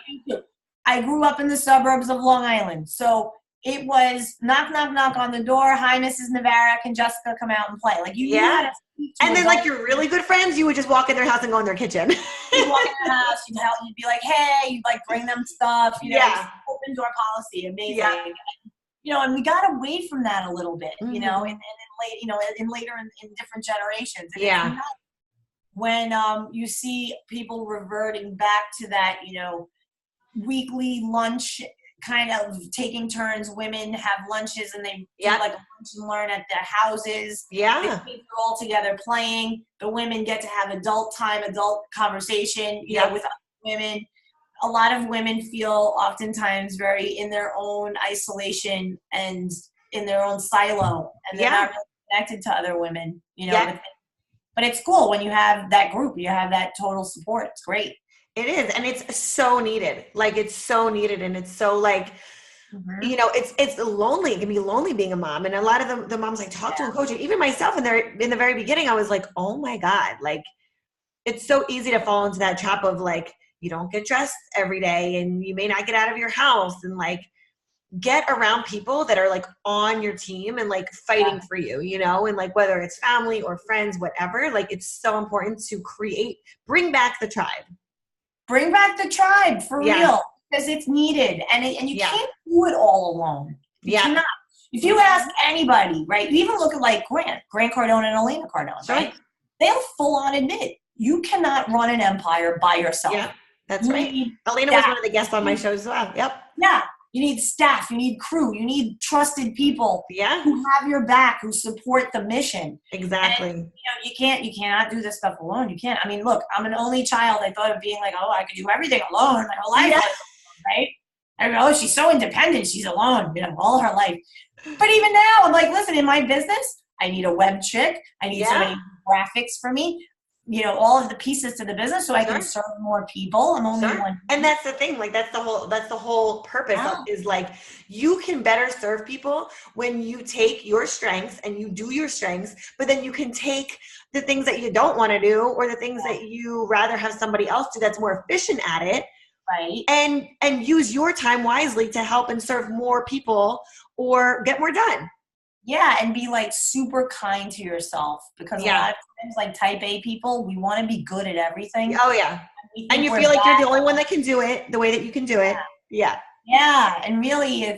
I grew up in the suburbs of Long Island. So it was knock, knock, knock on the door. Hi, Mrs. Navarra. Can Jessica come out and play? Like you knew how to speak to and then like your really good friends, you would just walk in their house and go in their kitchen. You'd walk in the house, you'd be like, hey, you'd like bring them stuff, you know, open door policy, amazing. Yeah. You know, and we got away from that a little bit, you know, and late, you know, in later in different generations. And when you see people reverting back to that, you know, weekly lunch, kind of taking turns. Women have lunches and they do like a lunch and learn at their houses. Yeah. The kids are all together playing. The women get to have adult time, adult conversation, you know, with other women. A lot of women feel oftentimes very in their own isolation and in their own silo, and they're not really connected to other women, you know. But it's cool when you have that group, you have that total support. It's great. It is. And it's so needed. Like, it's so needed. And it's so like, you know, it's lonely. It can be lonely being a mom. And a lot of the moms I talk to and coach, even myself in the very beginning, I was like, oh my God, like it's so easy to fall into that trap of like, you don't get dressed every day and you may not get out of your house, and like get around people that are like on your team and like fighting for you, you know, and like whether it's family or friends, whatever, like it's so important to bring back the tribe. Bring back the tribe for real, because it's needed, and you can't do it all alone. You cannot. If you ask anybody, right? You even look at like Grant Cardone and Elena Cardone, right? They'll full on admit you cannot run an empire by yourself. Yeah, that's right. Elena was one of the guests on my show as well. Yep. Yeah. You need staff, you need crew, you need trusted people who have your back, who support the mission. Exactly. And, you know, you cannot do this stuff alone. You can't. I mean, look, I'm an only child. I thought of being like, oh, I could do everything alone my whole life, right? I mean, oh, she's so independent. She's alone, you know, all her life. But even now, I'm like, listen, in my business, I need a web chick. I need somebody to do graphics for me. You know, all of the pieces to the business so I can serve more people. I'm only one. And that's the thing, like that's the whole purpose is like you can better serve people when you take your strengths and you do your strengths, but then you can take the things that you don't want to do or the things that you rather have somebody else do that's more efficient at it. Right. And use your time wisely to help and serve more people or get more done. Yeah, and be like super kind to yourself, because a lot of times, like type A people, we want to be good at everything. Oh yeah, and you feel like you're the only one that can do it the way that you can do it. Yeah, and really,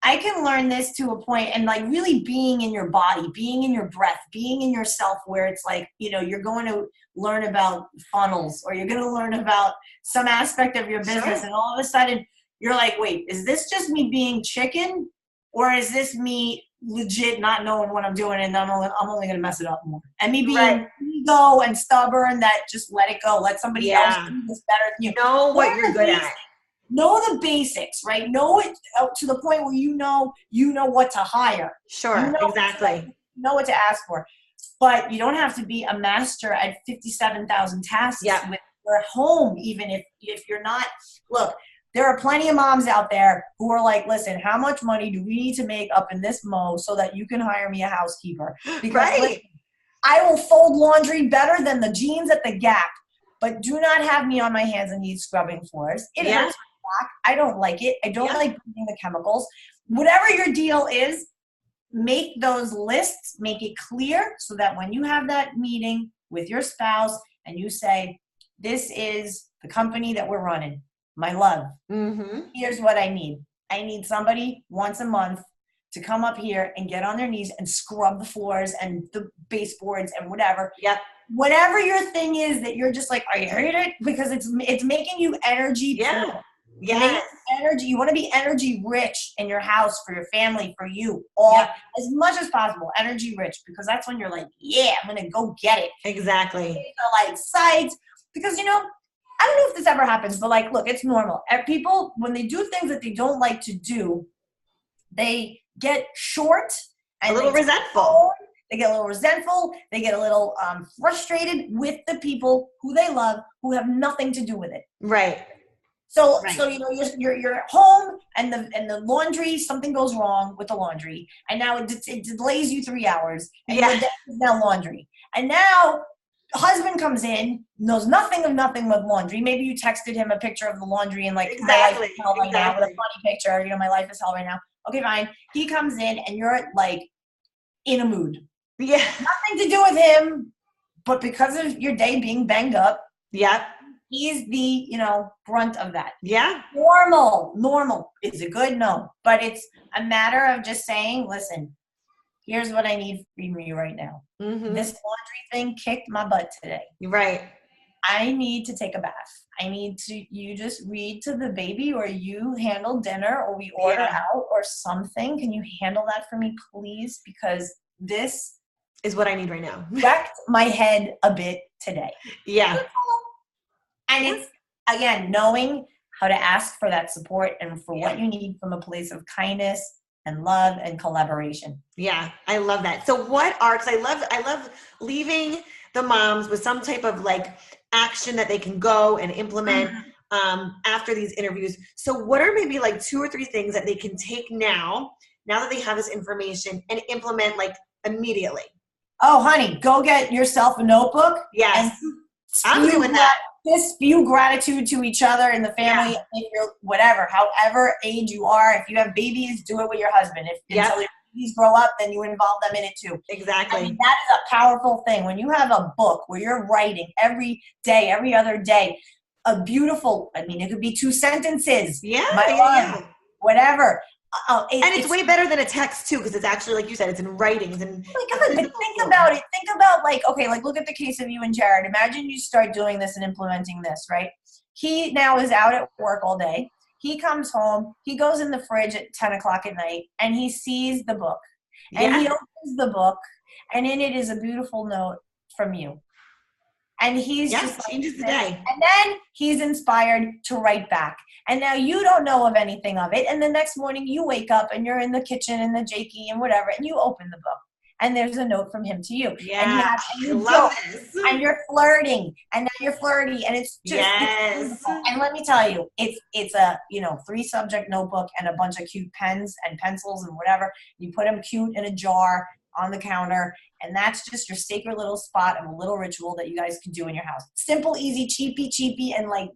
I can learn this to a point, and like really being in your body, being in your breath, being in yourself, where it's like, you know, you're going to learn about funnels, or you're going to learn about some aspect of your business, and all of a sudden you're like, wait, is this just me being chicken, or is this me legit not knowing what I'm doing, and I'm only going to mess it up more, and me being ego and stubborn that just let it go, let somebody else do this better than you. Know what you're good at. Know the basics, right? Know it to the point where you know what to hire. Sure, exactly. Know what to ask for, but you don't have to be a master at 57,000 tasks with your home, even if you're not. Look, there are plenty of moms out there who are like, listen, how much money do we need to make up in this mo so that you can hire me a housekeeper? Because listen, I will fold laundry better than the jeans at the Gap, but do not have me on my hands and knees scrubbing floors. It hurts my back. I don't like it. I don't like breathing the chemicals. Whatever your deal is, make those lists, make it clear so that when you have that meeting with your spouse and you say, this is the company that we're running. My love, here's what I need. I need somebody once a month to come up here and get on their knees and scrub the floors and the baseboards and whatever. Yep. Whatever your thing is that you're just like, I hate it, because it's making you energy. Energy. You want to be energy rich in your house, for your family, for you, as much as possible. Energy rich, because that's when you're like, yeah, I'm going to go get it. Exactly. Like sites, because, you know, I don't know if this ever happens, but like, look, it's normal. People, when they do things that they don't like to do, they get short and a little resentful. They get a little resentful. They get a little frustrated with the people who they love, who have nothing to do with it. Right. So you know, you're home, and the laundry, something goes wrong with the laundry, and now it delays you 3 hours, and your day is now laundry, and now husband comes in, knows nothing of nothing with laundry. Maybe you texted him a picture of the laundry and like, my life is hell right now with a funny picture. My life is hell right now. Okay, fine. He comes in and you're like in a mood. Yeah. Nothing to do with him, but because of your day being banged up. Yeah. He's the, brunt of that. Yeah. Normal. Is it good? No. But it's a matter of just saying, listen, here's what I need from you right now. Mm-hmm. This laundry thing kicked my butt today. Right. I need to take a bath. I need you just read to the baby, or you handle dinner, or we order out or something. Can you handle that for me, please? Because this is what I need right now. Wrecked my head a bit today. Yeah. And it's, again, knowing how to ask for that support and for what you need from a place of kindness and love and collaboration. Yeah, I love that. So because I love leaving the moms with some type of like action that they can go and implement after these interviews. So what are maybe like 2 or 3 things that they can take now that they have this information, and implement like immediately? Oh, honey, go get yourself a notebook. Yes. I'm doing that. Just spew gratitude to each other and the family, if you're whatever, however age you are. If you have babies, do it with your husband. Until your babies grow up, then you involve them in it too. Exactly. I mean, that is a powerful thing. When you have a book where you're writing every day, every other day, a beautiful, it could be 2 sentences. Yeah. Whatever. It's way better than a text too, because it's actually, like you said, it's in writings. And think about it. Think about look at the case of you and Jared. Imagine you start doing this and implementing this, right? He now is out at work all day. He comes home. He goes in the fridge at 10 o'clock at night, and he sees the book. And he opens the book, and in it is a beautiful note from you. And he's just changes the day. And then he's inspired to write back. And now you don't know of anything of it. And the next morning you wake up and you're in the kitchen in the Jakey and whatever, and you open the book. And there's a note from him to you. Yeah, I love this. And you're flirting. And now you're flirty. And it's just it's and let me tell you, it's a 3-subject notebook and a bunch of cute pens and pencils and whatever. You put them cute in a jar on the counter, and that's just your sacred little spot of a little ritual that you guys can do in your house. Simple, easy, cheapy, and like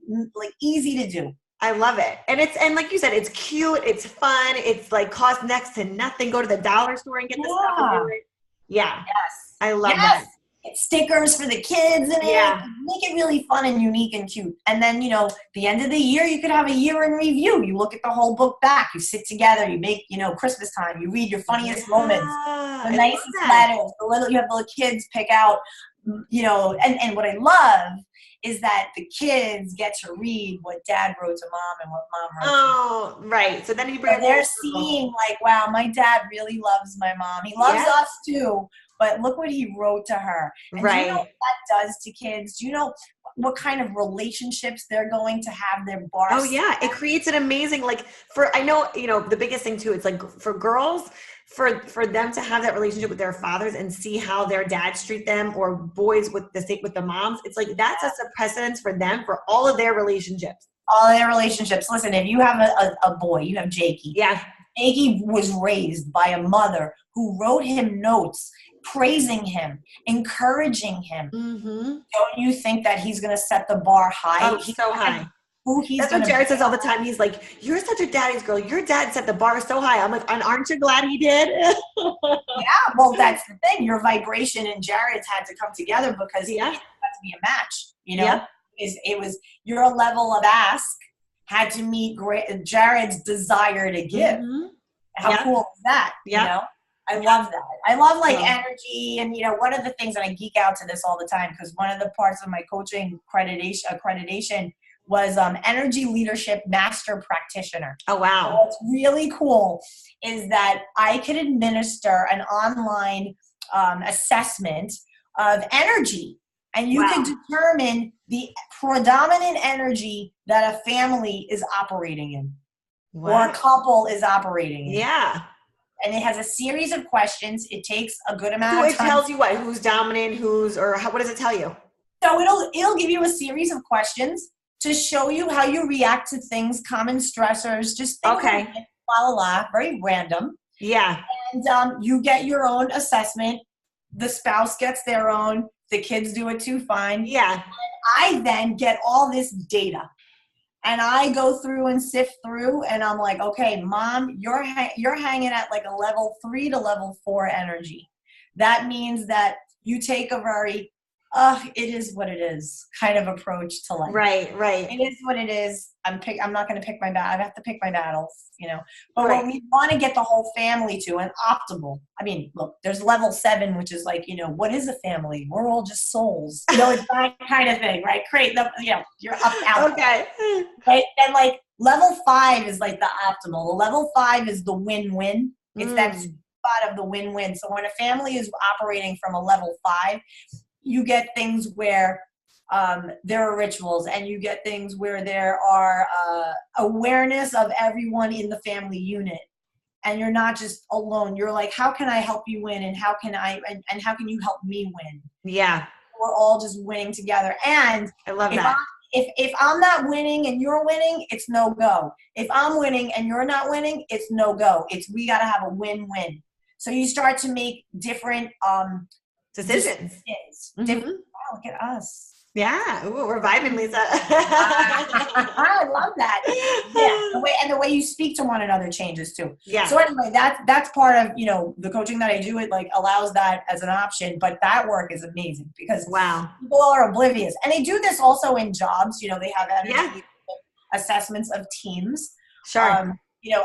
easy to do. I love it. And like you said, it's cute, it's fun, it's like cost next to nothing. Go to the dollar store and get the stuff and do it. Yeah. Yes. I love that. It's stickers for the kids and make it really fun and unique and cute. And then, the end of the year, you could have a year in review. You look at the whole book back. You sit together. You make, Christmas time. You read your funniest moments, the nicest letters. You have the kids pick out, and what I love is that the kids get to read what dad wrote to mom and what mom wrote to mom. Oh, right. So then you bring they're seeing like, wow, my dad really loves my mom. He loves us too. But look what he wrote to her. And do you know what that does to kids? Do you know what kind of relationships they're going to have their bars? Oh, yeah. It creates an amazing, the biggest thing too, it's like for girls, for them to have that relationship with their fathers and see how their dads treat them, or boys with the moms, it's like that sets a precedence for them for all of their relationships. Listen, if you have a boy, you have Jakey. Yeah. Jakey was raised by a mother who wrote him notes praising him, encouraging him. Mm-hmm. Don't you think that he's going to set the bar high? Oh, so high. That's what Jared says all the time. He's like, you're such a daddy's girl. Your dad set the bar so high. I'm like, aren't you glad he did? Yeah, well, that's the thing. Your vibration and Jared's had to come together because it had to be a match. It was your level of ask had to meet Jared's desire to give. Mm-hmm. How cool is that? Yeah. I love that. I love energy, and one of the things, and I geek out to this all the time because one of the parts of my coaching accreditation was energy leadership master practitioner. Oh, wow. So what's really cool is that I could administer an online assessment of energy, and you can determine the predominant energy that a family is operating in or a couple is operating in. Yeah. And it has a series of questions. It takes a good amount of time. It tells you who's dominant, what does it tell you? So it'll give you a series of questions to show you how you react to things, common stressors, just things very random. Yeah. And you get your own assessment the spouse gets their own, the kids do it too, fine. Yeah. I then get all this data. And I go through and sift through, and I'm like, okay, mom, you're hanging at like a level 3 to level 4 energy. That means that you take a very, it is what it is kind of approach to life. Right. It is what it is. I'm not going to pick my battle. I have to pick my battles, But Right. what we want to get the whole family to an optimal. I mean, look, there's level 7, which is like, what is a family? We're all just souls. It's that kind of thing, right? Create the, you're up out. Okay. Right? And like level 5 is like the optimal. The level 5 is the win-win. It's that spot of the win-win. So when a family is operating from a level 5, you get things where there are rituals, and you get things where there are awareness of everyone in the family unit, and you're not just alone. You're like, how can I help you win, and how can and how can you help me win? Yeah, we're all just winning together. And I love that. If I'm not winning and you're winning, it's no go. If I'm winning and you're not winning, it's no go. We got to have a win-win. So you start to make different decisions. Different. Wow, look at us. Yeah, ooh, we're vibing, Lisa. I love that. Yeah, the way you speak to one another changes too. Yeah. So anyway, that's part of the coaching that I do. It like allows that as an option, but that work is amazing because people are oblivious, and they do this also in jobs. They have energy assessments of teams. Sure.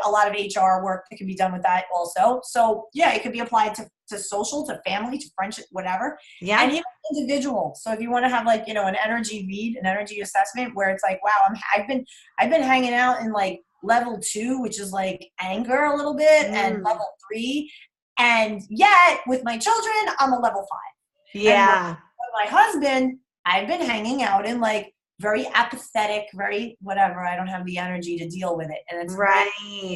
A lot of HR work that can be done with that also. So yeah, it could be applied to social, to family, to friendship, whatever. Yeah. And even individual. So if you want to have like, an energy read, an energy assessment where it's like, wow, I've been hanging out in like level 2, which is like anger a little bit, and level 3. And yet with my children, I'm a level 5. Yeah. And with my husband, I've been hanging out in like very apathetic, very whatever. I don't have the energy to deal with it. And it's right.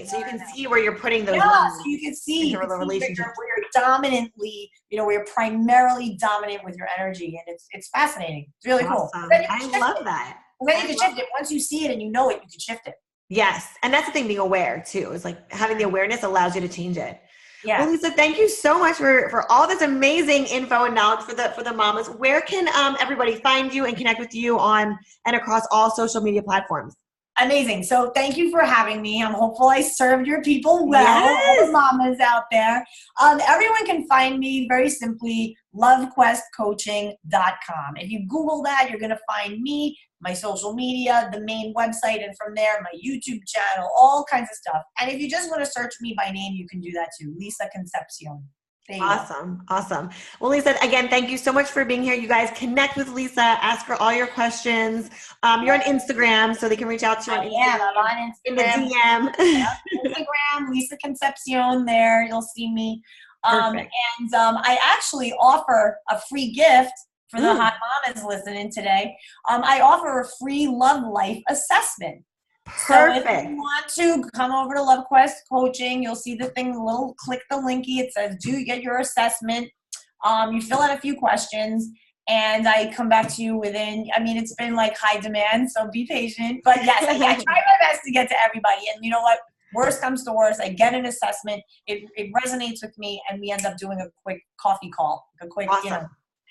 So you can see where you're putting those. Yeah, so you can see, the relationship. Where you're dominantly, where you're primarily dominant with your energy. And it's fascinating. It's really cool. I love that. Then you can shift it. Once you see it and you know it, you can shift it. Yes. And that's the thing, being aware too. Is like having the awareness allows you to change it. Yeah. Well, Lisa, thank you so much for all this amazing info and knowledge for the mamas. Where can everybody find you and connect with you on and across all social media platforms? Amazing. So thank you for having me. I'm hopeful I served your people well, all the mamas out there. Everyone can find me very simply, lovequestcoaching.com. If you Google that, you're going to find me, my social media, the main website, and from there, my YouTube channel, all kinds of stuff. And if you just want to search me by name, you can do that too, Lisa Concepcion. Awesome. Well, Lisa, again, thank you so much for being here. You guys connect with Lisa, ask her all your questions. You're on Instagram, so they can reach out to you on Instagram. I'm on Instagram. In the DM. Instagram, Lisa Concepcion there. You'll see me. I actually offer a free gift for the hot mamas listening today. I offer a free love life assessment. Perfect. So if you want to come over to Love Quest Coaching, you'll see the thing, click the linky. It says, do you get your assessment? You fill out a few questions, and I come back to you within, it's been like high demand, so be patient. But yes, I try my best to get to everybody. And you know what? Worst comes to worst, I get an assessment. It resonates with me, and we end up doing a quick coffee call, a quick,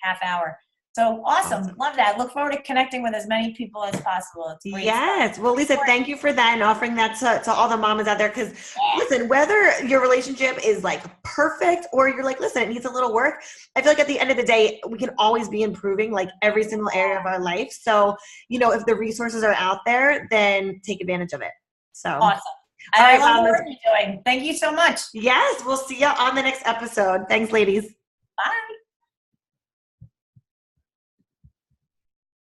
half hour. So awesome. Love that. Look forward to connecting with as many people as possible. It's great stuff. Well, Lisa, thank you for that and offering that to all the mamas out there. Because listen, whether your relationship is like perfect or you're like, listen, it needs a little work. I feel like at the end of the day, we can always be improving like every single area of our life. So, if the resources are out there, then take advantage of it. So awesome. I love what you're doing. Thank you so much. Yes. We'll see you on the next episode. Thanks, ladies. Bye.